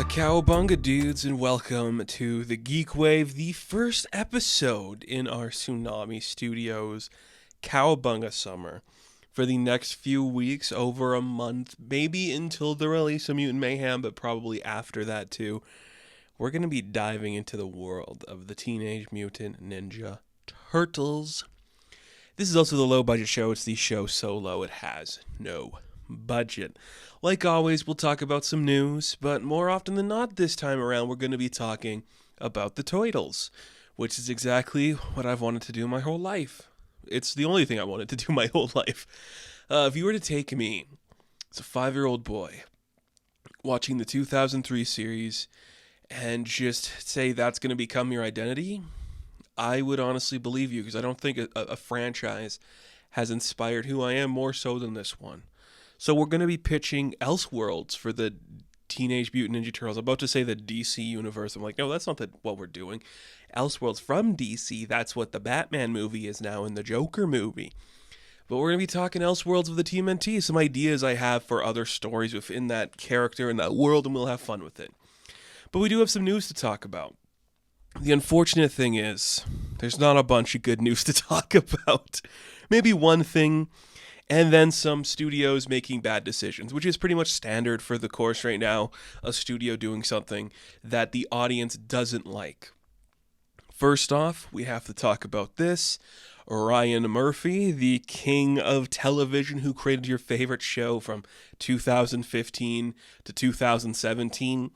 Cowabunga dudes, and welcome to the GeekWave, the first episode in our Tsunami Studios Cowabunga Summer. For the next few weeks, over a month, maybe until the release of Mutant Mayhem, but probably after that too, we're going to be diving into the world of the Teenage Mutant Ninja Turtles. This is also the low-budget show. It's the show so low it has no budget. Like always, we'll talk about some news, but more often than not this time around, we're going to be talking about the Turtles, which is exactly what I've wanted to do my whole life. It's the only thing I wanted to do my whole life. If you were to take me as a 5-year-old boy watching the 2003 series and just say that's going to become your identity, I would honestly believe you, because I don't think a franchise has inspired who I am more so than this one. So we're going to be pitching Elseworlds for the Teenage Mutant Ninja Turtles. I'm about to say the DC universe. I'm like, no, that's not what we're doing. Elseworlds from DC, that's what the Batman movie is now and the Joker movie. But we're going to be talking Elseworlds of the TMNT, some ideas I have for other stories within that character and that world, and we'll have fun with it. But we do have some news to talk about. The unfortunate thing is, there's not a bunch of good news to talk about. Maybe one thing, and then some studios making bad decisions, which is pretty much standard for the course right now, a studio doing something that the audience doesn't like. First off, we have to talk about this. Ryan Murphy, the king of television who created your favorite show from 2015 to 2017.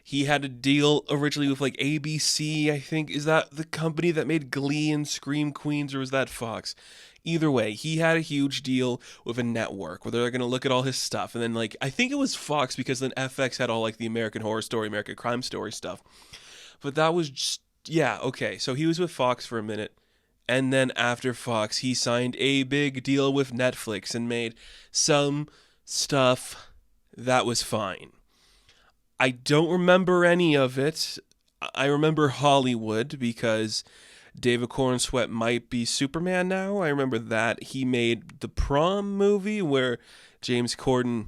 He had a deal originally with like ABC, I think. Is that the company that made Glee and Scream Queens, or was that Fox? Either way, he had a huge deal with a network where they're going to look at all his stuff. And then, like, I think it was Fox, because then FX had all like the American Horror Story, American Crime Story stuff. But that was just, yeah, okay. So he was with Fox for a minute. And then after Fox, he signed a big deal with Netflix and made some stuff that was fine. I don't remember any of it. I remember Hollywood because David Cornsweet might be Superman now. I remember that. He made the Prom movie where James Corden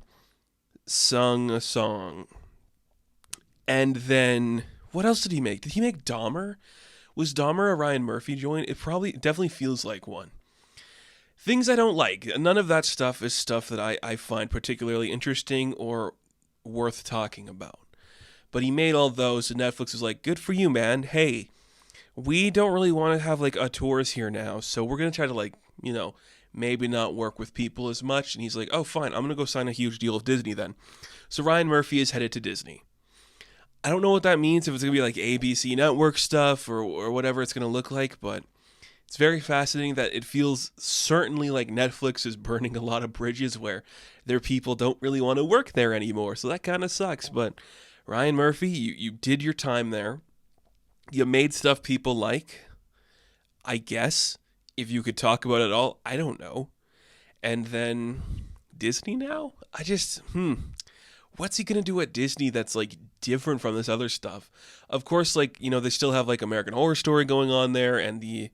sung a song. And then, what else did he make? Did he make Dahmer? Was Dahmer a Ryan Murphy joint? It definitely feels like one. Things I don't like. None of that stuff is stuff that I find particularly interesting or worth talking about. But he made all those, and Netflix was like, good for you, man. Hey, we don't really want to have like auteurs here now, so we're going to try to like, maybe not work with people as much. And he's like, oh, fine, I'm going to go sign a huge deal with Disney then. So Ryan Murphy is headed to Disney. I don't know what that means, if it's going to be like ABC Network stuff or whatever it's going to look like, but it's very fascinating that it feels certainly like Netflix is burning a lot of bridges where their people don't really want to work there anymore. So that kind of sucks. But Ryan Murphy, you did your time there. You made stuff people like, I guess. If you could talk about it all, I don't know. And then Disney now? I just, what's he going to do at Disney that's like different from this other stuff? Of course, like, they still have like American Horror Story going on there, and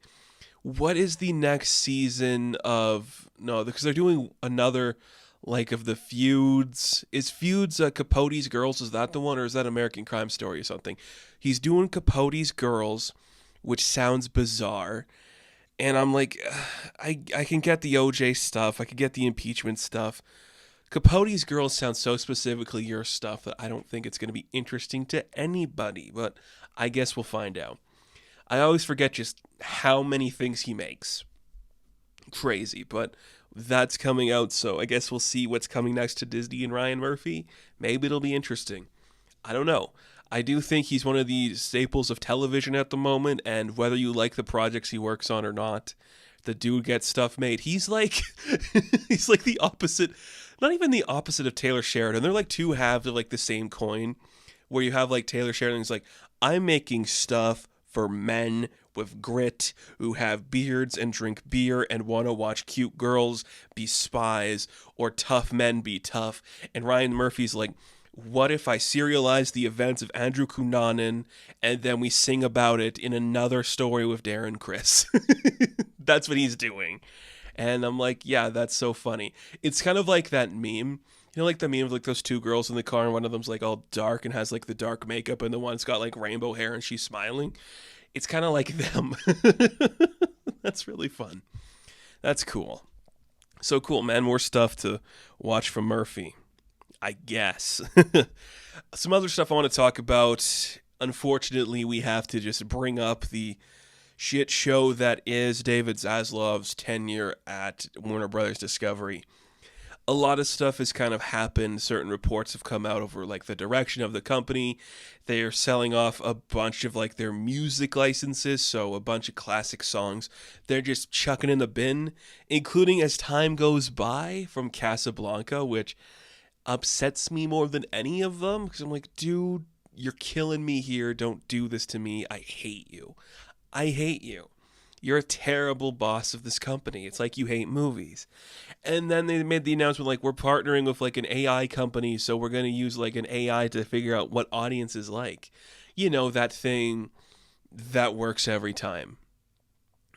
what is the next season of, no, because they're doing another, like, of the Feuds. Is Feuds Capote's Girls? Is that the one, or is that American Crime Story or something? He's doing Capote's Girls, which sounds bizarre. And I'm like, I can get the OJ stuff. I can get the impeachment stuff. Capote's Girls sounds so specifically your stuff that I don't think it's going to be interesting to anybody. But I guess we'll find out. I always forget just how many things he makes. Crazy, but that's coming out, so I guess we'll see what's coming next to Disney and Ryan Murphy. Maybe it'll be interesting. I don't know. I do think he's one of the staples of television at the moment, and whether you like the projects he works on or not, the dude gets stuff made. He's like he's like the opposite, not even the opposite of Taylor Sheridan. They're like two halves of like the same coin, where you have like Taylor Sheridan who's like, I'm making stuff for men with grit who have beards and drink beer and want to watch cute girls be spies or tough men be tough. And Ryan Murphy's like, what if I serialize the events of Andrew Cunanan and then we sing about it in another story with Darren Criss? That's what he's doing. And I'm like, yeah, that's so funny. It's kind of like that meme You know, like the meme of like those two girls in the car, and one of them's like all dark and has like the dark makeup, and the one's got like rainbow hair and she's smiling. It's kind of like them. That's really fun. That's cool. So cool, man. More stuff to watch from Murphy, I guess. Some other stuff I want to talk about. Unfortunately, we have to just bring up the shit show that is David Zaslav's tenure at Warner Brothers Discovery. A lot of stuff has kind of happened. Certain reports have come out over like the direction of the company. They are selling off a bunch of like their music licenses, so a bunch of classic songs they're just chucking in the bin, including As Time Goes By from Casablanca, which upsets me more than any of them because I'm like, dude, you're killing me here. Don't do this to me. I hate you. I hate you. You're a terrible boss of this company. It's like you hate movies. And then they made the announcement like, we're partnering with like an AI company, so we're going to use like an AI to figure out what audiences like. You know, that thing that works every time.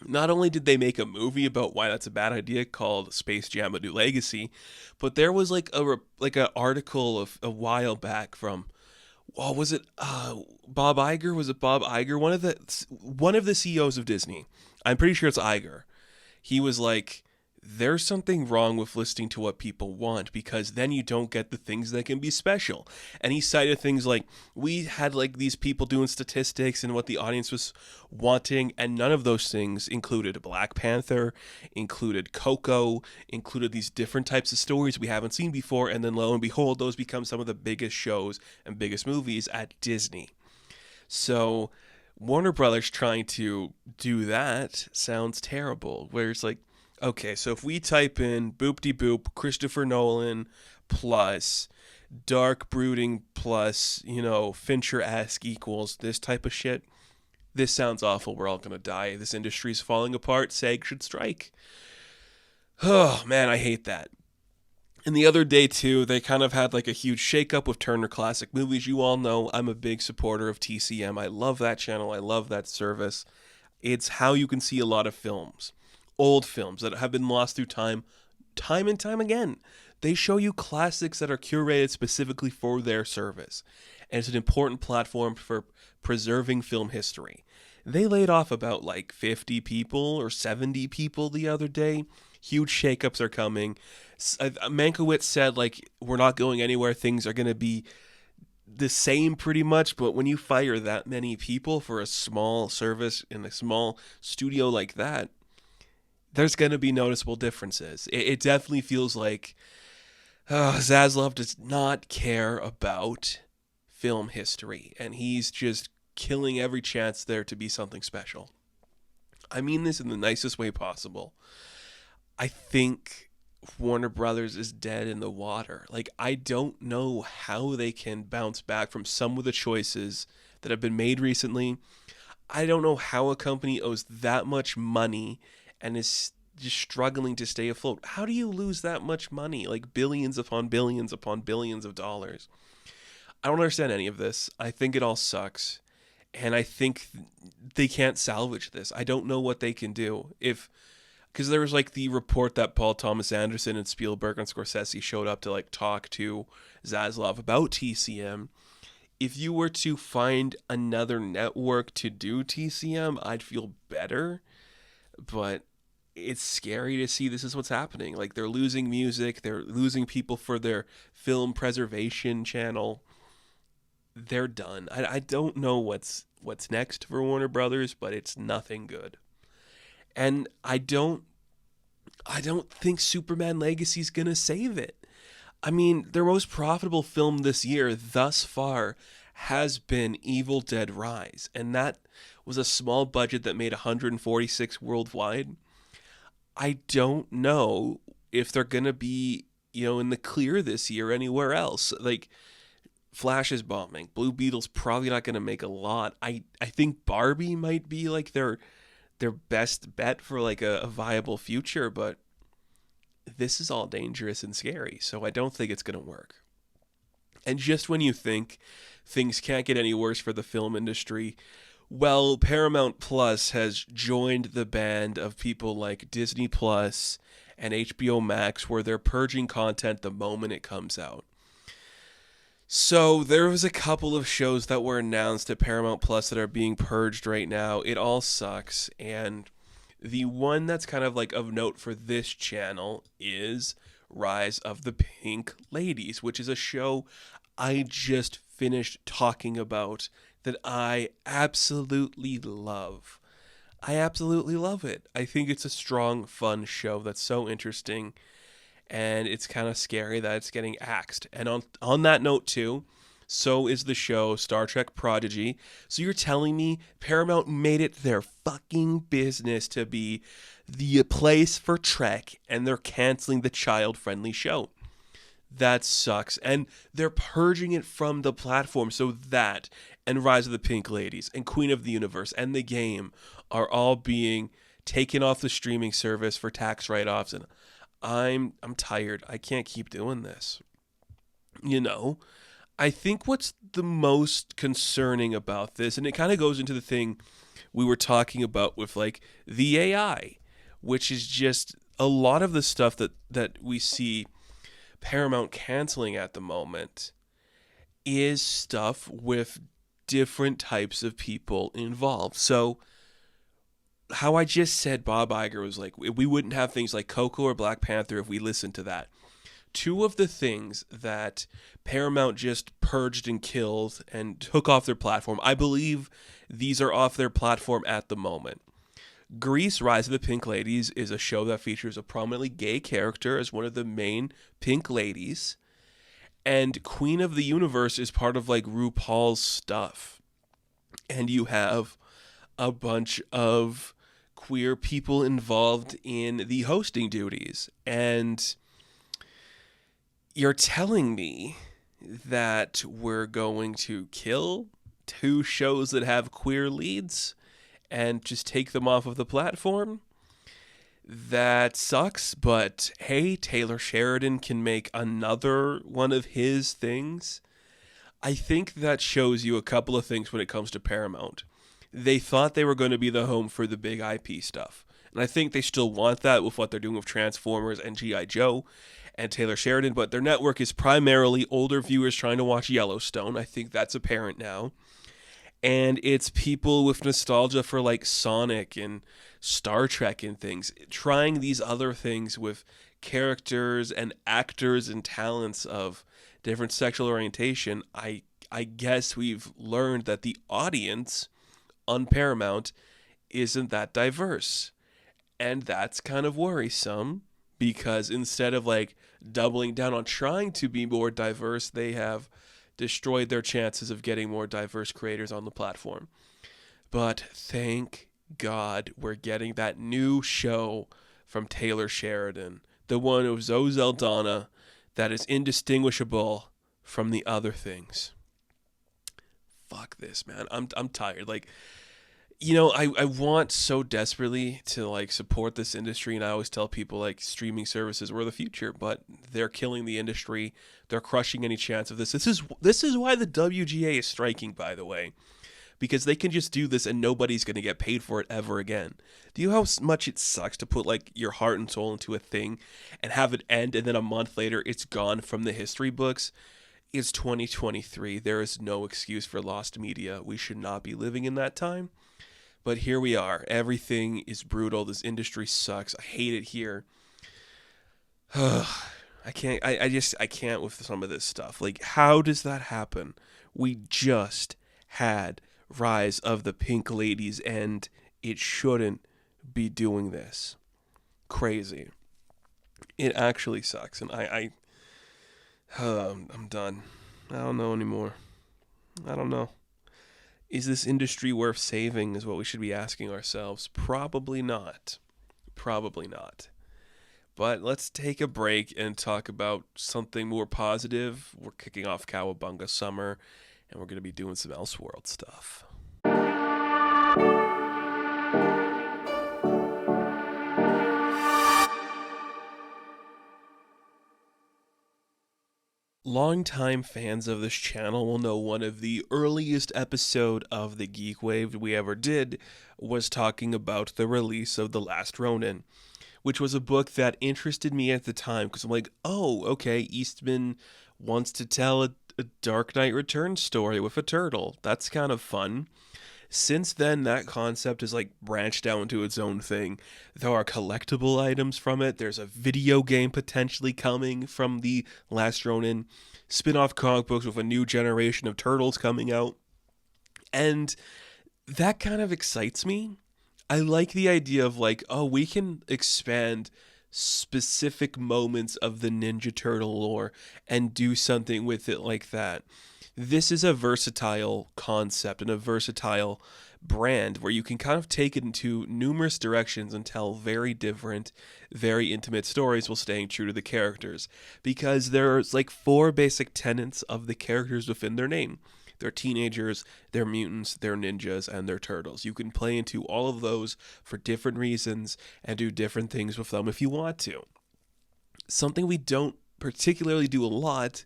Not only did they make a movie about why that's a bad idea called Space Jam: A New Legacy, but there was like an article of a while back from, oh, was it Bob Iger? Was it Bob Iger? One of the CEOs of Disney. I'm pretty sure it's Iger. He was like, there's something wrong with listening to what people want because then you don't get the things that can be special. And he cited things like, we had like these people doing statistics and what the audience was wanting, and none of those things included Black Panther, included Coco, included these different types of stories we haven't seen before, and then lo and behold, those become some of the biggest shows and biggest movies at Disney. So Warner Brothers trying to do that sounds terrible, where it's like, okay, so if we type in boop-de-boop, Christopher Nolan plus dark brooding plus, Fincher-esque equals this type of shit, this sounds awful. We're all going to die. This industry's falling apart. SAG should strike. Oh, man, I hate that. And the other day, too, they kind of had like a huge shakeup with Turner Classic Movies. You all know I'm a big supporter of TCM. I love that channel. I love that service. It's how you can see a lot of films. Old films that have been lost through time and time again. They show you classics that are curated specifically for their service. And it's an important platform for preserving film history. They laid off about like 50 people or 70 people the other day. Huge shakeups are coming. Mankiewicz said, like, we're not going anywhere. Things are going to be the same pretty much. But when you fire that many people for a small service in a small studio like that, there's going to be noticeable differences. It definitely feels like Zaslav does not care about film history, and he's just killing every chance there to be something special. I mean this in the nicest way possible. I think Warner Brothers is dead in the water. Like, I don't know how they can bounce back from some of the choices that have been made recently. I don't know how a company owes that much money and is just struggling to stay afloat. How do you lose that much money? Like billions upon billions upon billions of dollars. I don't understand any of this. I think it all sucks. And I think they can't salvage this. I don't know what they can do. Because there was like the report that Paul Thomas Anderson and Spielberg and Scorsese showed up to like talk to Zaslav about TCM. If you were to find another network to do TCM, I'd feel better. But it's scary to see this is what's happening. Like, they're losing music. They're losing people for their film preservation channel. They're done. I don't know what's next for Warner Brothers, but it's nothing good. And I don't think Superman Legacy is going to save it. I mean, their most profitable film this year thus far has been Evil Dead Rise. And that was a small budget that made 146 worldwide. I don't know if they're going to be, in the clear this year anywhere else. Like, Flash is bombing. Blue Beetle's probably not going to make a lot. I think Barbie might be like their best bet for like a viable future, but this is all dangerous and scary, so I don't think it's going to work. And just when you think things can't get any worse for the film industry, well, Paramount Plus has joined the band of people like Disney Plus and HBO Max, where they're purging content the moment it comes out. So there was a couple of shows that were announced at Paramount Plus that are being purged right now. It all sucks. And the one that's kind of like of note for this channel is Rise of the Pink Ladies, which is a show I just finished talking about that I absolutely love. I absolutely love it. I think it's a strong, fun show that's so interesting. And it's kind of scary that it's getting axed. And on that note, too, so is the show Star Trek Prodigy. So you're telling me Paramount made it their fucking business to be the place for Trek, and they're canceling the child-friendly show. That sucks. And they're purging it from the platform so that and Rise of the Pink Ladies and Queen of the Universe and The Game are all being taken off the streaming service for tax write-offs. And I'm tired. I can't keep doing this. I think what's the most concerning about this, and it kind of goes into the thing we were talking about with like the AI, which is just a lot of the stuff that we see Paramount canceling at the moment is stuff with different types of people involved. So how I just said Bob Iger was like, we wouldn't have things like Coco or Black Panther if we listened to that. Two of the things that Paramount just purged and killed and took off their platform, I believe these are off their platform at the moment. Grease, Rise of the Pink Ladies is a show that features a prominently gay character as one of the main pink ladies. And Queen of the Universe is part of like RuPaul's stuff. And you have a bunch of queer people involved in the hosting duties. And you're telling me that we're going to kill two shows that have queer leads and just take them off of the platform? That sucks, but hey, Taylor Sheridan can make another one of his things. I think that shows you a couple of things when it comes to Paramount. They thought they were going to be the home for the big IP stuff. And I think they still want that with what they're doing with Transformers and G.I. Joe and Taylor Sheridan, but their network is primarily older viewers trying to watch Yellowstone. I think that's apparent now. And it's people with nostalgia for like Sonic and Star Trek and things, trying these other things with characters and actors and talents of different sexual orientation. I guess we've learned that the audience on Paramount isn't that diverse. And that's kind of worrisome, because instead of like doubling down on trying to be more diverse, they have destroyed their chances of getting more diverse creators on the platform. But thank God we're getting that new show from Taylor Sheridan, the one of Zoe Saldana, that is indistinguishable from the other things. Fuck this, man. I'm tired. Like, I want so desperately to like support this industry, and I always tell people like streaming services were the future, but they're killing the industry. They're crushing any chance of this. This is why the WGA is striking, by the way, because they can just do this and nobody's going to get paid for it ever again. Do you know how much it sucks to put like your heart and soul into a thing and have it end, and then a month later it's gone from the history books? It's 2023. There is no excuse for lost media. We should not be living in that time. But here we are. Everything is brutal. This industry sucks. I hate it here. I can't. I can't with some of this stuff. Like, how does that happen? We just had Rise of the Pink Ladies, and it shouldn't be doing this. Crazy. It actually sucks, and I'm done. I don't know anymore. I don't know. Is this industry worth saving is what we should be asking ourselves. Probably not. Probably not. But let's take a break and talk about something more positive. We're kicking off Cowabunga Summer, and we're going to be doing some Elseworlds stuff. Longtime fans of this channel will know one of the earliest episode of the GeekWave we ever did was talking about the release of The Last Ronin, which was a book that interested me at the time because I'm like, oh, okay, Eastman wants to tell a Dark Knight Returns story with a turtle. That's kind of fun. Since then, that concept has like branched out into its own thing. There are collectible items from it. There's a video game potentially coming from the Last Ronin, spin-off comic books with a new generation of turtles coming out. And that kind of excites me. I like the idea of like, oh, we can expand specific moments of the Ninja Turtle lore and do something with it like that. This is a versatile concept and a versatile brand where you can kind of take it into numerous directions and tell very different, very intimate stories while staying true to the characters. Because there's like four basic tenets of the characters within their name. They're teenagers, they're mutants, they're ninjas, and they're turtles. You can play into all of those for different reasons and do different things with them if you want to. Something we don't particularly do a lot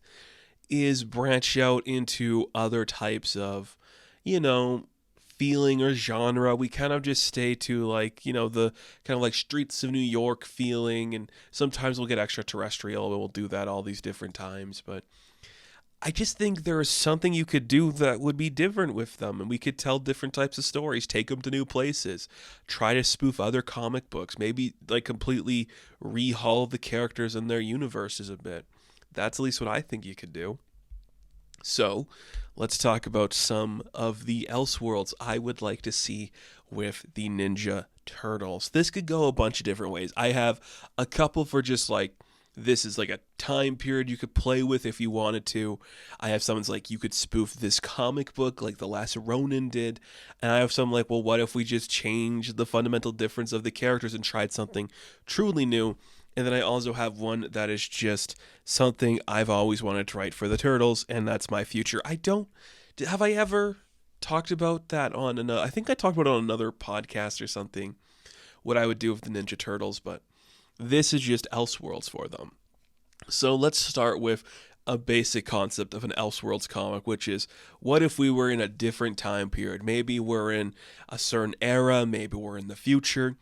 is branch out into other types of, feeling or genre. We kind of just stay to like, the kind of like streets of New York feeling, and sometimes we'll get extraterrestrial, but we'll do that all these different times. But I just think there is something you could do that would be different with them, and we could tell different types of stories, take them to new places, try to spoof other comic books, maybe like completely rehaul the characters and their universes a bit. That's at least what I think you could do. So, let's talk about some of the Elseworlds I would like to see with the Ninja Turtles. This could go a bunch of different ways. I have a couple for just like, this is like a time period you could play with if you wanted to. I have some like you could spoof this comic book like the last Ronin did. And I have some like, well, what if we just changed the fundamental difference of the characters and tried something truly new? And then I also have one that is just something I've always wanted to write for the Turtles, and that's my future. Have I ever talked about that on another, I think I talked about it on another podcast or something, what I would do with the Ninja Turtles, but this is just Elseworlds for them. So let's start with a basic concept of an Elseworlds comic, which is, what if we were in a different time period? Maybe we're in a certain era, maybe we're in the future.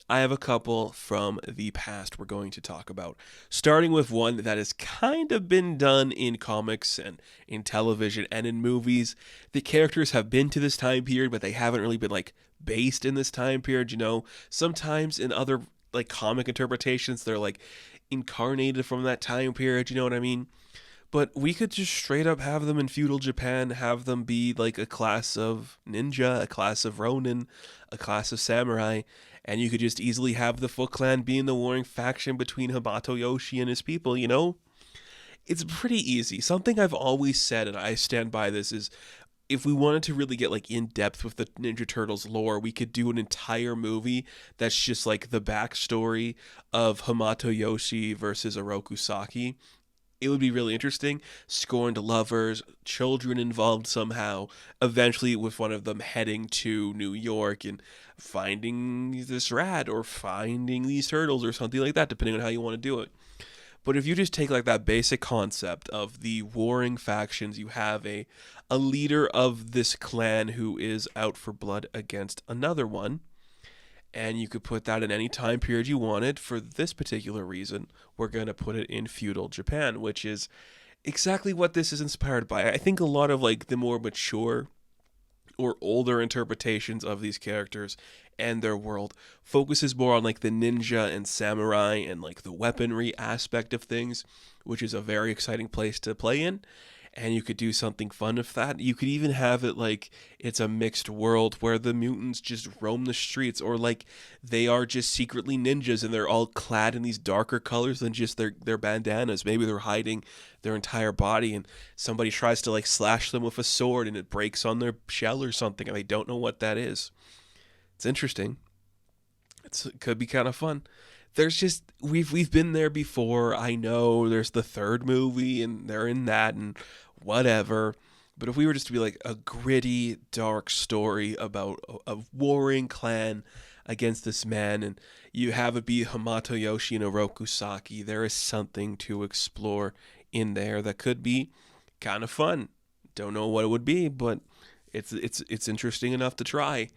I have a couple from the past we're going to talk about, starting with one that has kind of been done in comics and in television and in movies. The characters have been to this time period, but they haven't really been like based in this time period, Sometimes in other like comic interpretations, they're like incarnated from that time period, you know what I mean? But we could just straight up have them in feudal Japan, have them be like a class of ninja, a class of ronin, a class of samurai, and you could just easily have the Foot Clan being the warring faction between Hamato Yoshi and his people, It's pretty easy. Something I've always said, and I stand by this, is if we wanted to really get like in depth with the Ninja Turtles lore, we could do an entire movie that's just like the backstory of Hamato Yoshi versus Oroku Saki. It would be really interesting. Scorned lovers, children involved somehow, eventually with one of them heading to New York and finding this rat or finding these turtles or something like that, depending on how you want to do it. But if you just take like that basic concept of the warring factions, you have a leader of this clan who is out for blood against another one. And you could put that in any time period you wanted. For this particular reason, we're going to put it in feudal Japan, which is exactly what this is inspired by. I think a lot of like the more mature or older interpretations of these characters and their world focuses more on like the ninja and samurai and like the weaponry aspect of things, which is a very exciting place to play in. And you could do something fun with that. You could even have it like it's a mixed world where the mutants just roam the streets, or like they are just secretly ninjas and they're all clad in these darker colors than just their bandanas. Maybe they're hiding their entire body and somebody tries to like slash them with a sword and it breaks on their shell or something and they don't know what that is. It's interesting. It could be kind of fun. There's just we've been there before. I know there's the third movie and they're in that and whatever. But if we were just to be like a gritty, dark story about a warring clan against this man, and you have it be Hamato Yoshi and Oroku Saki, there is something to explore in there that could be kind of fun. Don't know what it would be, but it's interesting enough to try.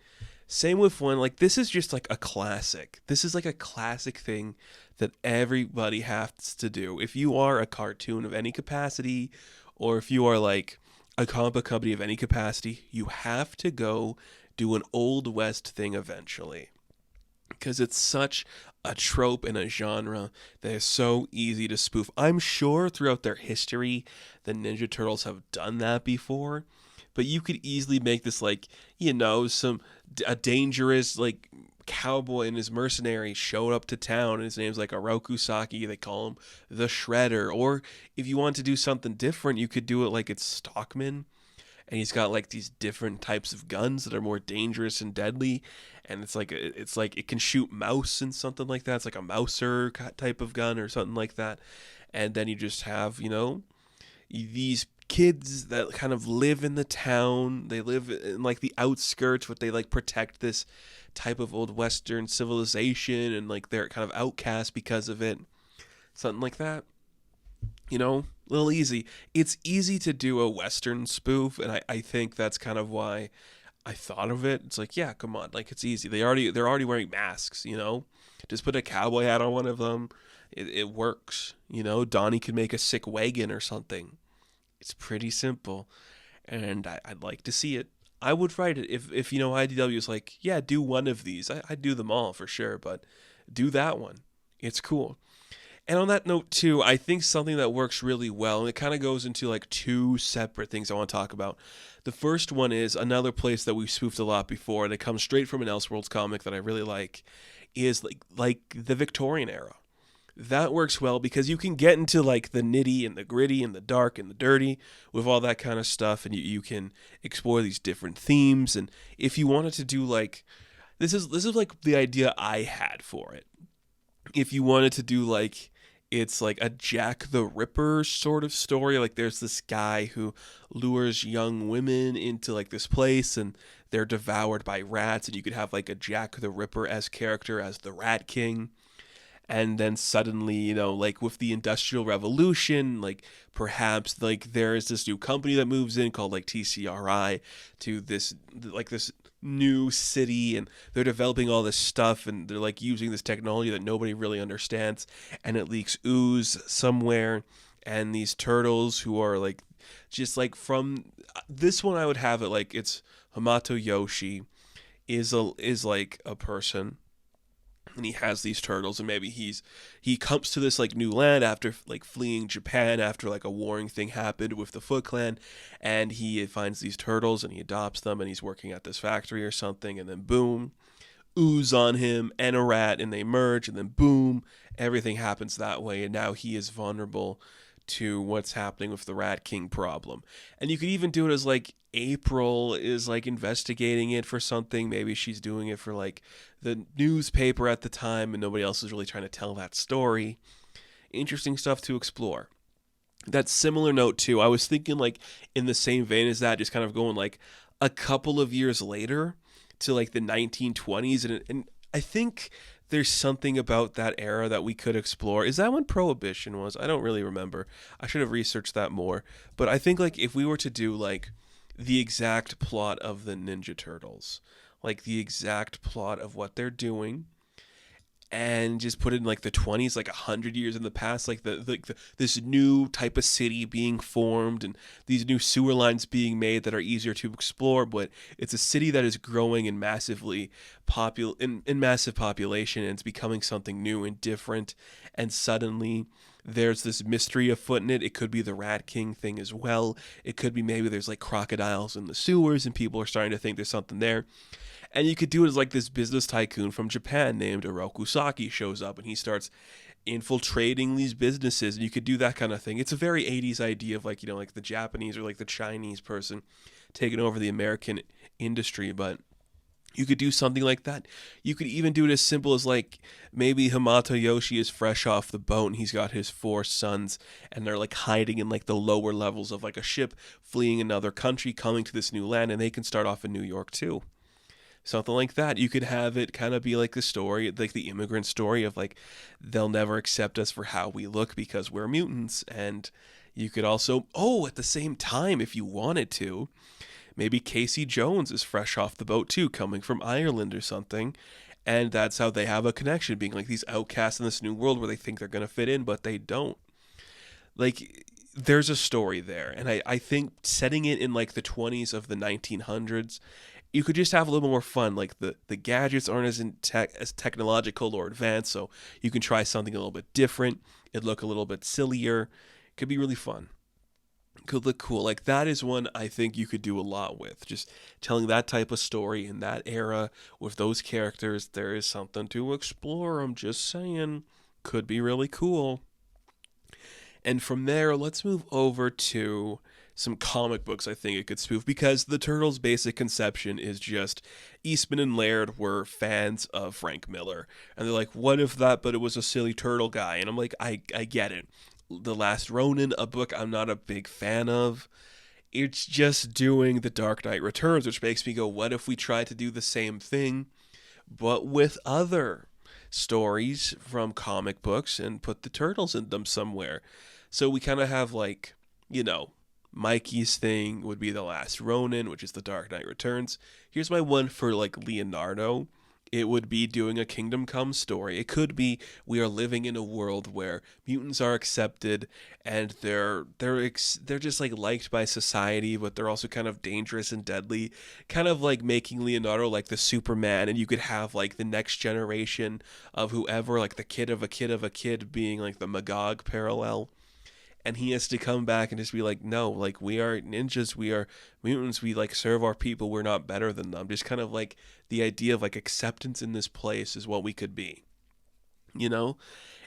Same with one, like, this is just like a classic. This is like a classic thing that everybody has to do. If you are a cartoon of any capacity, or if you are like a comic book company of any capacity, you have to go do an Old West thing eventually. Because it's such a trope in a genre that is so easy to spoof. I'm sure throughout their history, the Ninja Turtles have done that before, but you could easily make this like, some a dangerous like cowboy and his mercenary showed up to town and his name's like Oroku Saki. They call him the Shredder. Or if you want to do something different, you could do it like it's Stockman, and he's got like these different types of guns that are more dangerous and deadly, and it's like it can shoot mouse and something like that. It's like a mouser type of gun or something like that. And then you just have these kids that kind of live in the town. They live in like the outskirts, but they like protect this type of old Western civilization, and like they're kind of outcast because of it. Something like that. A little easy. It's easy to do a Western spoof, and I think that's kind of why I thought of it. It's like, yeah, come on, like it's easy. They're already wearing masks, Just put a cowboy hat on one of them. It works, Donnie could make a sick wagon or something. It's pretty simple, and I'd like to see it. I would write it if IDW is like, yeah, do one of these. I'd do them all for sure, but do that one. It's cool. And on that note, too, I think something that works really well, and it kind of goes into like two separate things I want to talk about. The first one is another place that we've spoofed a lot before, and it comes straight from an Elseworlds comic that I really like, is like the Victorian era. That works well because you can get into like the nitty and the gritty and the dark and the dirty with all that kind of stuff, and you can explore these different themes. And if you wanted to do like, this is like the idea I had for it. If you wanted to do like, it's like a Jack the Ripper sort of story. Like there's this guy who lures young women into like this place, and they're devoured by rats, and you could have like a Jack the Ripper-esque character as the Rat King. And then suddenly, like with the Industrial Revolution, like perhaps like there is this new company that moves in called like TCRI to this new city, and they're developing all this stuff, and they're like using this technology that nobody really understands, and it leaks ooze somewhere, and these turtles who are like just like from this one, I would have it like it's Hamato Yoshi is like a person, and he has these turtles, and maybe he comes to this like new land after like fleeing Japan after like a warring thing happened with the Foot Clan, and he finds these turtles and he adopts them, and he's working at this factory or something, and then boom, ooze on him and a rat, and they merge, and then boom, everything happens that way, and now he is vulnerable to what's happening with the Rat King problem. And you could even do it as like April is like investigating it for something. Maybe she's doing it for like the newspaper at the time, and nobody else is really trying to tell that story. Interesting stuff to explore. That similar note too, I was thinking like in the same vein as that, just kind of going like a couple of years later to like the 1920s, and I think there's something about that era that we could explore. Is that when Prohibition was? I don't really remember. I should have researched that more. But I think like if we were to do like the exact plot of the Ninja Turtles, like the exact plot of what they're doing, and just put it in like the 20s, like 100 years in the past, like this new type of city being formed, and these new sewer lines being made that are easier to explore, but it's a city that is growing in massively in massive population, and it's becoming something new and different, and suddenly there's this mystery afoot in it. It could be the Rat King thing as well. It could be maybe there's like crocodiles in the sewers, and people are starting to think there's something there. And you could do it as like this business tycoon from Japan named Oroku Saki shows up, and he starts infiltrating these businesses, and you could do that kind of thing. It's a very 80s idea of like, like the Japanese or like the Chinese person taking over the American industry, but you could do something like that. You could even do it as simple as like maybe Hamato Yoshi is fresh off the boat, and he's got his 4 sons, and they're like hiding in like the lower levels of like a ship fleeing another country, coming to this new land, and they can start off in New York too. Something like that. You could have it kind of be like the story, like the immigrant story of like, they'll never accept us for how we look because we're mutants. And you could also, at the same time, if you wanted to, maybe Casey Jones is fresh off the boat too, coming from Ireland or something. And that's how they have a connection, being like these outcasts in this new world where they think they're going to fit in, but they don't. Like, there's a story there. And I think setting it in like the 20s of the 1900s, you could just have a little more fun. Like the gadgets aren't as technological or advanced, so you can try something a little bit different. It'd look a little bit sillier. It could be really fun. Could look cool. Like that is one I think you could do a lot with. Just telling that type of story in that era with those characters, there is something to explore. I'm just saying. Could be really cool. And from there, let's move over to some comic books I think it could spoof, because the Turtles' basic conception is just Eastman and Laird were fans of Frank Miller. And they're like, what if that, but it was a silly turtle guy? And I'm like, I get it. The Last Ronin, a book I'm not a big fan of. It's just doing The Dark Knight Returns, which makes me go, what if we try to do the same thing, but with other stories from comic books and put the Turtles in them somewhere? So we kind of have like, Mikey's thing would be The Last Ronin, which is The Dark Knight Returns. Here's my one for like Leonardo. It would be doing a Kingdom Come story. It could be we are living in a world where mutants are accepted and they're just like liked by society, but they're also kind of dangerous and deadly. Kind of like making Leonardo like the Superman, and you could have like the next generation of whoever, like the kid of a kid of a kid being like the Magog parallel. And he has to come back and just be like, no, like we are ninjas, we are mutants, we like serve our people, we're not better than them. Just kind of like the idea of like acceptance in this place is what we could be, And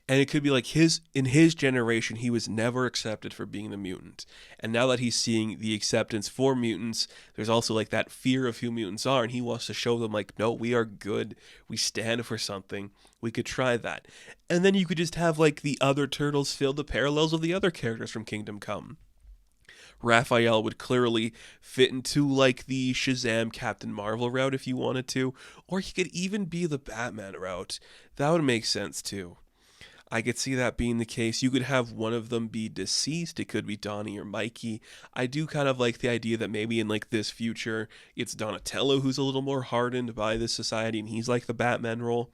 it could be like in his generation, he was never accepted for being the mutant. And now that he's seeing the acceptance for mutants, there's also like that fear of who mutants are. And he wants to show them like, no, we are good. We stand for something. We could try that. And then you could just have like the other turtles fill the parallels of the other characters from Kingdom Come. Raphael would clearly fit into like the Shazam Captain Marvel route if you wanted to. Or he could even be the Batman route. That would make sense too. I could see that being the case. You could have one of them be deceased. It could be Donnie or Mikey. I do kind of like the idea that maybe in like this future, it's Donatello who's a little more hardened by this society and he's like the Batman role.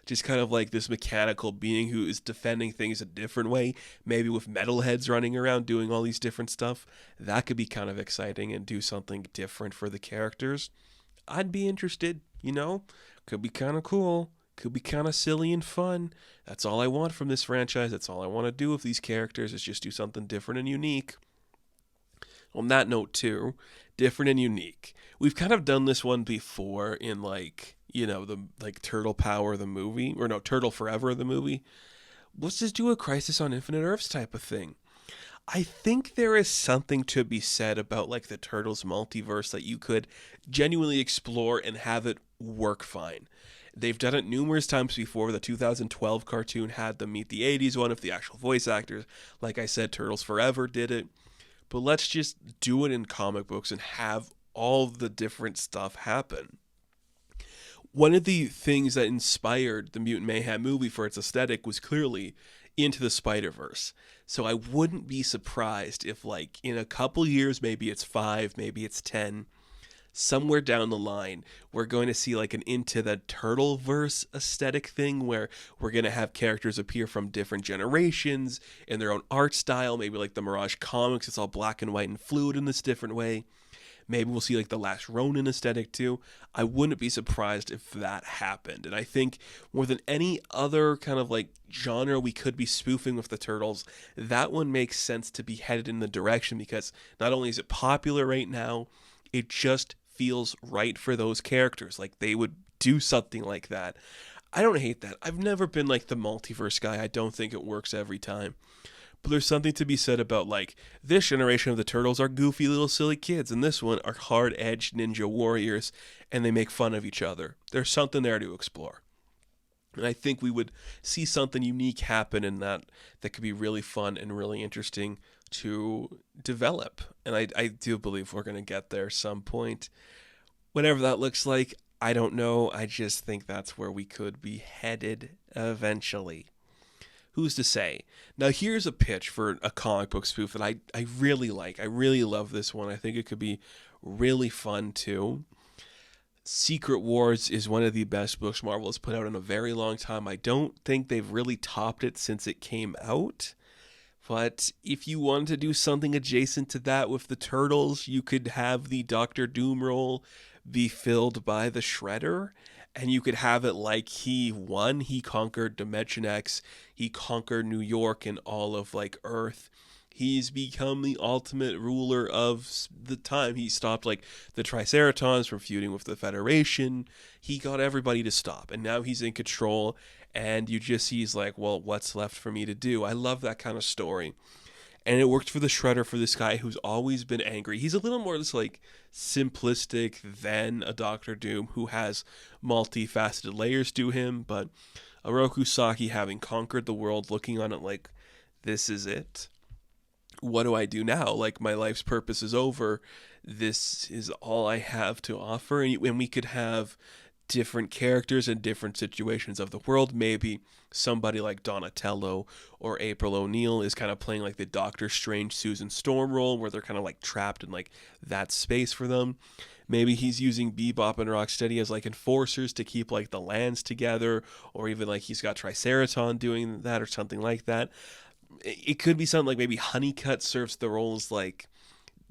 Just kind of like this mechanical being who is defending things a different way, maybe with metalheads running around doing all these different stuff. That could be kind of exciting and do something different for the characters. I'd be interested, Could be kind of cool. Could be kind of silly and fun. That's all I want from this franchise. That's all I want to do with these characters, is just do something different and unique. On that note too, different and unique. We've kind of done this one before in like, the like Turtle Power the movie, or no, Turtle Forever the movie. Let's just do a Crisis on Infinite Earths type of thing. I think there is something to be said about like the Turtles multiverse that you could genuinely explore and have it work fine. They've done it numerous times before. The 2012 cartoon had them meet the 80s one of the actual voice actors. Like I said, Turtles Forever did it. But let's just do it in comic books and have all the different stuff happen. One of the things that inspired the Mutant Mayhem movie for its aesthetic was clearly Into the Spider-Verse. So I wouldn't be surprised if like in a couple years, maybe it's 5, maybe it's 10, somewhere down the line, we're going to see like an Into the Turtleverse aesthetic thing where we're going to have characters appear from different generations in their own art style. Maybe like the Mirage comics, it's all black and white and fluid in this different way. Maybe we'll see like the Last Ronin aesthetic too. I wouldn't be surprised if that happened. And I think more than any other kind of like genre we could be spoofing with the Turtles, that one makes sense to be headed in the direction, because not only is it popular right now, it just feels right for those characters. Like they would do something like that. I don't hate that. I've never been like the multiverse guy. I don't think it works every time. But there's something to be said about like this generation of the Turtles are goofy little silly kids, and this one are hard-edged ninja warriors, and they make fun of each other. There's something there to explore. And I think we would see something unique happen in that could be really fun and really interesting to develop. And I do believe we're going to get there some point. Whatever that looks like, I don't know. I just think that's where we could be headed eventually. Who's to say? Now here's a pitch for a comic book spoof that I really like. I really love this one. I think it could be really fun too. Secret Wars is one of the best books Marvel has put out in a very long time. I don't think they've really topped it since it came out. But if you wanted to do something adjacent to that with the Turtles, you could have the Doctor Doom role be filled by the Shredder. And you could have it like he won. He conquered Dimension X. He conquered New York and all of like Earth. He's become the ultimate ruler of the time. He stopped like the Triceratons from feuding with the Federation. He got everybody to stop. And now he's in control. And you just see he's like, well, what's left for me to do? I love that kind of story. And it worked for the Shredder, for this guy who's always been angry. He's a little more just like simplistic than a Doctor Doom who has multifaceted layers to him. But Oroku Saki, having conquered the world, looking on it like, this is it. What do I do now? Like, my life's purpose is over. This is all I have to offer. And we could have different characters in different situations of the world. Maybe somebody like Donatello or April O'Neil is kind of playing like the Doctor Strange Susan Storm role, where they're kind of like trapped in like that space for them. Maybe he's using Bebop and Rocksteady as like enforcers to keep like the lands together, or even like he's got Triceraton doing that or something like that. It could be something like maybe Honeycutt serves the roles like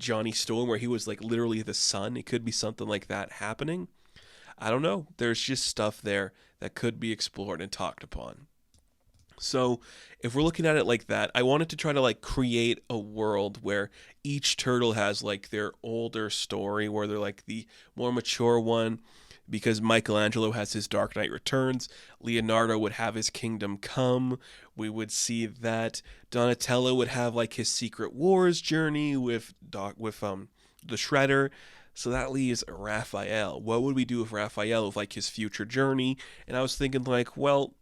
Johnny Storm, where he was like literally the sun. It could be something like that happening. I don't know. There's just stuff there that could be explored and talked upon. So if we're looking at it like that, I wanted to try to like create a world where each turtle has like their older story, where they're like the more mature one, because Michelangelo has his Dark Knight Returns, Leonardo would have his Kingdom Come. We would see that Donatello would have like his Secret Wars journey with the Shredder. So that leaves Raphael. What would we do with Raphael with like his future journey? And I was thinking like, well,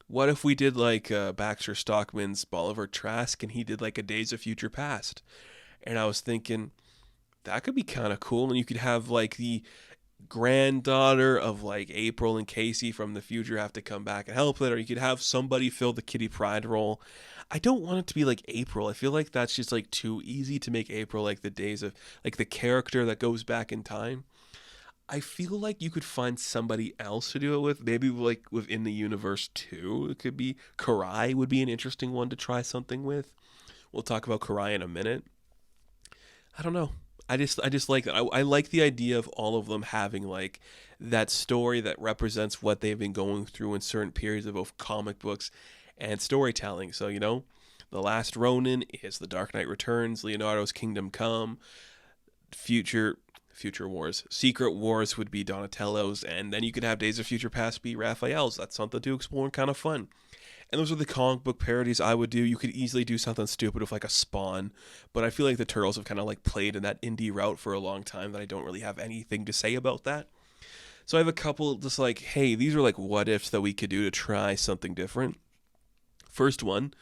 what if we did like Baxter Stockman's Bolivar Trask, and he did like a Days of Future Past? And I was thinking that could be kind of cool, and you could have like the granddaughter of like April and Casey from the future have to come back and help it, or you could have somebody fill the Kitty Pryde role. I don't want it to be like April. I feel like that's just like too easy to make April like the days of like the character that goes back in time. I feel like you could find somebody else to do it with, maybe like within the universe too. It could be Karai would be an interesting one to try something with. We'll talk about Karai in a minute. I don't know. I just like that. I like the idea of all of them having like that story that represents what they've been going through in certain periods of both comic books and storytelling. So, The Last Ronin is The Dark Knight Returns, Leonardo's Kingdom Come, Future Wars. Secret Wars would be Donatello's, and then you could have Days of Future Past be Raphael's. That's something to explore and kind of fun. And those are the comic book parodies I would do. You could easily do something stupid with like a Spawn, but I feel like the Turtles have kind of like played in that indie route for a long time that I don't really have anything to say about that. So I have a couple just like, hey, these are like what ifs that we could do to try something different. First one,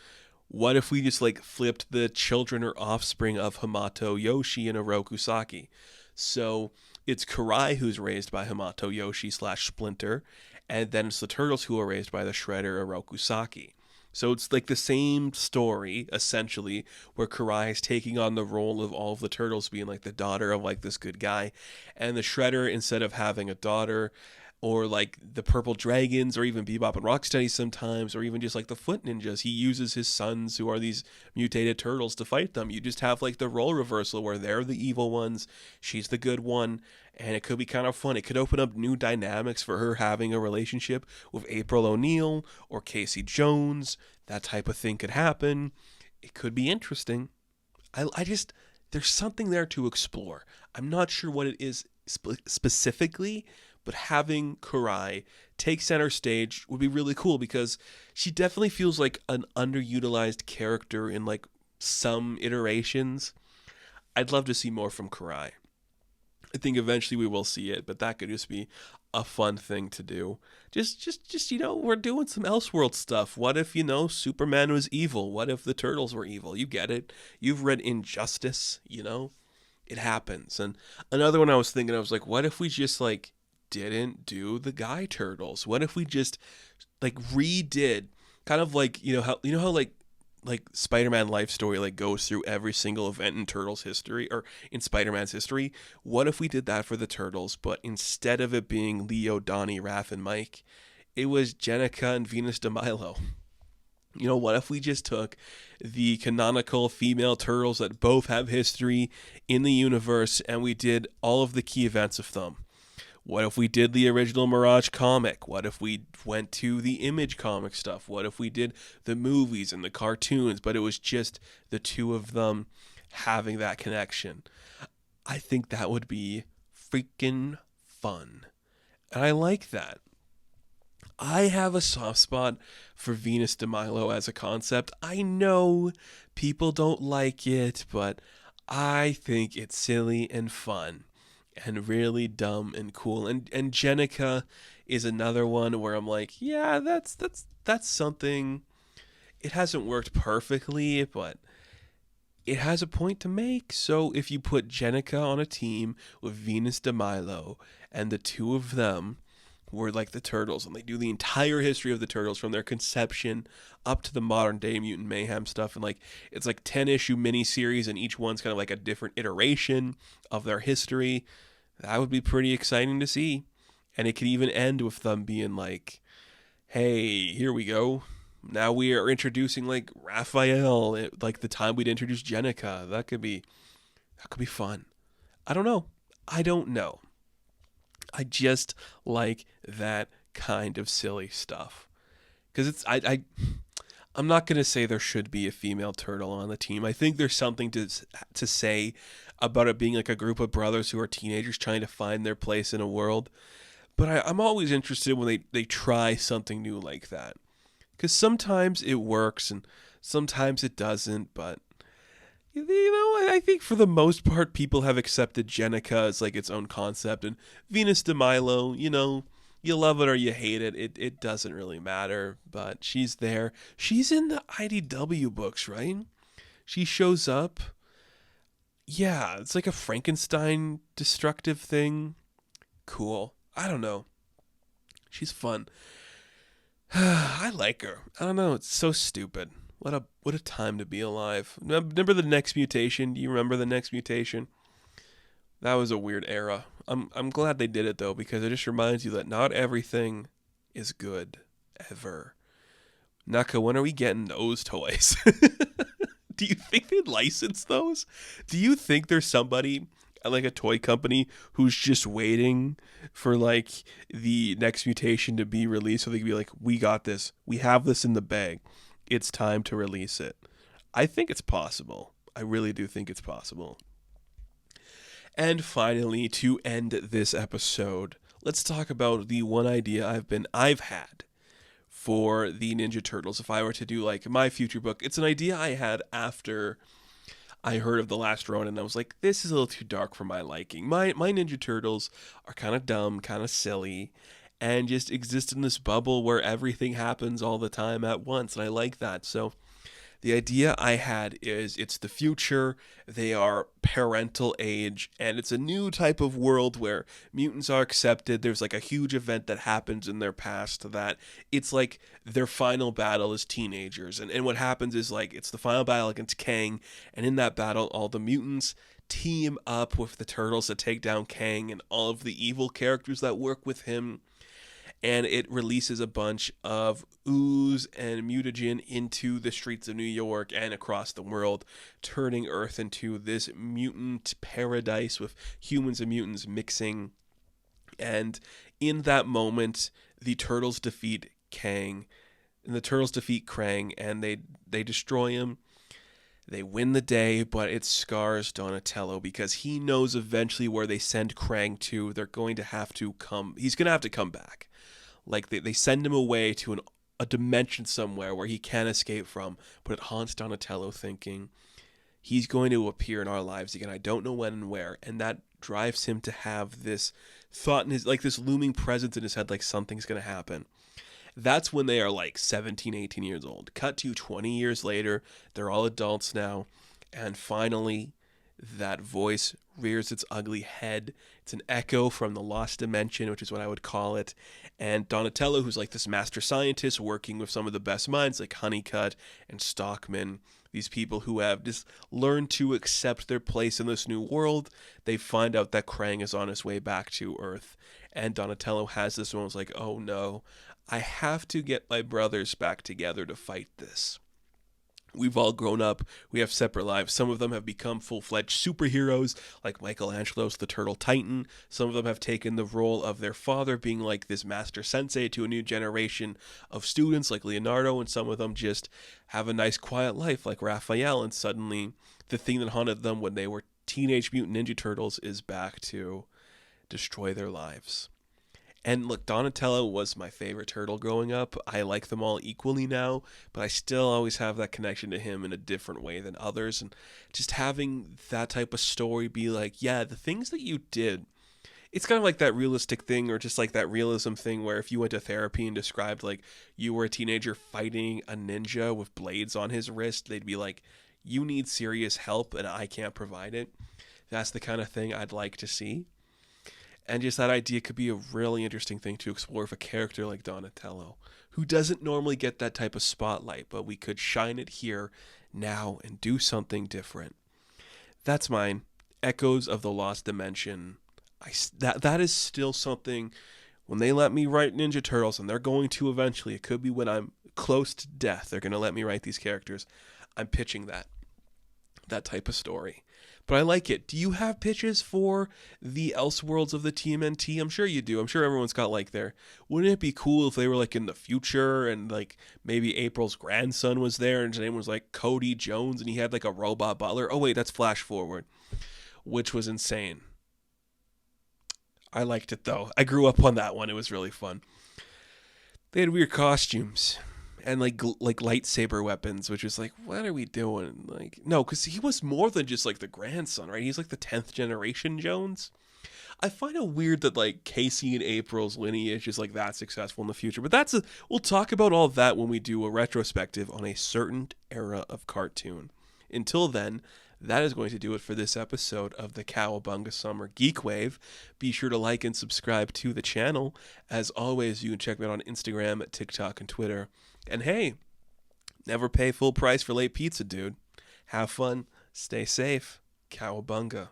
what if we just like flipped the children or offspring of Hamato Yoshi and Oroku Saki? So it's Karai who's raised by Hamato Yoshi / Splinter, and then it's the Turtles who are raised by the Shredder Oroku Saki. So it's like the same story, essentially, where Karai is taking on the role of all of the Turtles being like the daughter of like this good guy. And the Shredder, instead of having a daughter, or like the Purple Dragons, or even Bebop and Rocksteady sometimes, or even just like the Foot Ninjas, he uses his sons, who are these mutated turtles, to fight them. You just have like the role reversal where they're the evil ones, she's the good one, and it could be kind of fun. It could open up new dynamics for her having a relationship with April O'Neil or Casey Jones. That type of thing could happen. It could be interesting. I just, there's something there to explore. I'm not sure what it is specifically, but having Karai take center stage would be really cool, because she definitely feels like an underutilized character in like some iterations. I'd love to see more from Karai. I think eventually we will see it, but that could just be a fun thing to do. Just we're doing some Elseworlds stuff. What if, Superman was evil? What if the Turtles were evil? You get it. You've read Injustice, It happens. And another one I was thinking, I was like, what if we just like didn't do the Guy Turtles? What if we just like redid kind of like how like like Spider-Man life story like goes through every single event in Turtles history or in Spider-Man's history. What if we did that for the Turtles, but instead of it being Leo, Donnie, Raph, and Mike, it was Jenica and Venus de Milo? You know, what if we just took the canonical female turtles that both have history in the universe and we did all of the key events of them? What if we did the original Mirage comic? What if we went to the Image comic stuff? What if we did the movies and the cartoons, but it was just the two of them having that connection? I think that would be freaking fun. And I like that. I have a soft spot for Venus de Milo as a concept. I know people don't like it, but I think it's silly and fun and really dumb and cool. And Jenica is another one where I'm like, yeah, that's something. It hasn't worked perfectly, but it has a point to make. So if you put Jenica on a team with Venus de Milo and the two of them were like the Turtles, and they do the entire history of the Turtles from their conception up to the modern day Mutant Mayhem stuff, and like it's like 10-issue miniseries, and each one's kind of like a different iteration of their history. That would be pretty exciting to see. And it could even end with them being like, hey, here we go. Now we are introducing like Raphael at like the time we'd introduce Jenica. That could be fun. I don't know. I just like that kind of silly stuff. Because I'm not going to say there should be a female turtle on the team. I think there's something to say about it being like a group of brothers who are teenagers trying to find their place in a world. But I'm always interested when they try something new like that. Because sometimes it works and sometimes it doesn't. But, you know, I think for the most part, people have accepted Jenica as like its own concept. And Venus de Milo, you know, you love it or you hate it. It doesn't really matter. But she's there. She's in the IDW books, right? She shows up. Yeah, it's like a Frankenstein destructive thing. Cool. I don't know. She's fun. I like her. I don't know. It's so stupid. What a time to be alive. Remember the Next Mutation? Do you remember the Next Mutation? That was a weird era. I'm glad they did it though, because it just reminds you that not everything is good ever. Naka, when are we getting those toys? Do you think they'd license those? Do you think there's somebody at like a toy company who's just waiting for like the Next Mutation to be released so they can be like, we got this. We have this in the bag. It's time to release it. I think it's possible. I really do think it's possible. And finally, to end this episode, let's talk about the one idea I've had for the Ninja Turtles. If I were to do like my future book, it's an idea I had after I heard of The Last Ronin, and I was like, this is a little too dark for my liking. My Ninja Turtles are kind of dumb, kind of silly, and just exist in this bubble where everything happens all the time at once, and I like that. So the idea I had is it's the future, they are parental age, and it's a new type of world where mutants are accepted. There's like a huge event that happens in their past that it's like their final battle as teenagers. And what happens is like it's the final battle against Kang, and in that battle all the mutants team up with the Turtles to take down Kang and all of the evil characters that work with him. And it releases a bunch of ooze and mutagen into the streets of New York and across the world, turning Earth into this mutant paradise with humans and mutants mixing. And in that moment, the Turtles defeat Kang, and the Turtles defeat Krang, and they destroy him. They win the day, but it scars Donatello because he knows eventually where they send Krang to. They're going to have to come. He's going to have to come back. Like, they send him away to a dimension somewhere where he can't escape from, but it haunts Donatello thinking, he's going to appear in our lives again. I don't know when and where. And that drives him to have this thought in his, like this looming presence in his head, like something's going to happen. That's when they are like 17, 18 years old. Cut to 20 years later, they're all adults now. And finally, that voice rears its ugly head. It's an echo from the Lost Dimension, which is what I would call it. And Donatello, who's like this master scientist working with some of the best minds like Honeycutt and Stockman, these people who have just learned to accept their place in this new world. They find out that Krang is on his way back to Earth. And Donatello has this moment like, oh no, I have to get my brothers back together to fight this. We've all grown up. We have separate lives. Some of them have become full-fledged superheroes, like Michelangelo's the Turtle Titan. Some of them have taken the role of their father, being like this master sensei to a new generation of students, like Leonardo. And some of them just have a nice, quiet life, like Raphael. And suddenly, the thing that haunted them when they were Teenage Mutant Ninja Turtles is back to destroy their lives. And look, Donatello was my favorite turtle growing up. I like them all equally now, but I still always have that connection to him in a different way than others. And just having that type of story be like, yeah, the things that you did, it's kind of like that realistic thing, or just like that realism thing where if you went to therapy and described like you were a teenager fighting a ninja with blades on his wrist, they'd be like, you need serious help and I can't provide it. That's the kind of thing I'd like to see. And just that idea could be a really interesting thing to explore with a character like Donatello, who doesn't normally get that type of spotlight, but we could shine it here now and do something different. That's mine. Echoes of the Lost Dimension. That is still something, when they let me write Ninja Turtles, and they're going to eventually, it could be when I'm close to death, they're going to let me write these characters. I'm pitching that type of story. But I like it. Do you have pitches for the Elseworlds of the TMNT? I'm sure you do. I'm sure everyone's got like their... Wouldn't it be cool if they were like in the future and like maybe April's grandson was there and his name was like Cody Jones and he had like a robot butler? Oh wait, that's Flash Forward, which was insane. I liked it though. I grew up on that one. It was really fun. They had weird costumes. And like lightsaber weapons, which was like, what are we doing? Like, no, because he was more than just like the grandson, right? He's like the 10th generation Jones. I find it weird that like Casey and April's lineage is like that successful in the future, but we'll talk about all that when we do a retrospective on a certain era of cartoon. Until then, that is going to do it for this episode of the Cowabunga Summer GeekWave. Be sure to like and subscribe to the channel. As always, you can check me out on Instagram, TikTok, and Twitter. And hey, never pay full price for late pizza, dude. Have fun, stay safe, Cowabunga.